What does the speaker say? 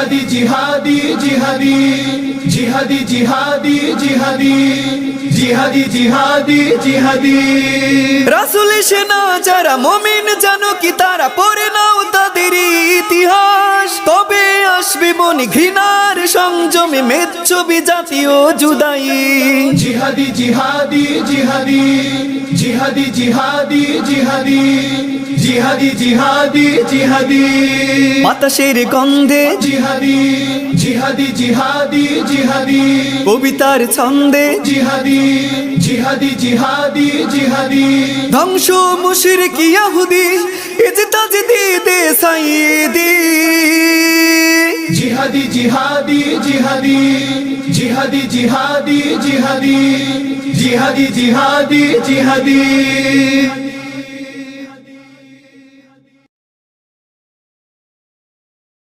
জিহাদি জিহাদি জিহাদি জিহাদি জিহাদি জিহাদি জিহাদি জিহাদি জিহাদি রাসূল সেনা যারা মুমিন জানো কি তারা পড়ে নাও তাদের ইতিহাস কবে আসবে বনি ঘৃণার সংযমে মেচ্ছবি জাতীয় জুদাই জিহাদি জিহাদি জিহাদি জিহাদি জিহাদি জিহাদি জিহাদি জিহাদি জিহাদি বাতাসের গন্ধে জিহাদি জিহাদি জিহাদি জিহাদি কবিতার ছন্দে জিহাদি জিহাদি জিহাদি জিহাদি ধ্বংস মুশরিক ইহুদি ইজতাজদীদে সাইয়্যিদি জিহাদি জিহাদি জিহাদি জিহাদি জিহাদি জিহাদি জিহাদি জিহাদি জিহাদি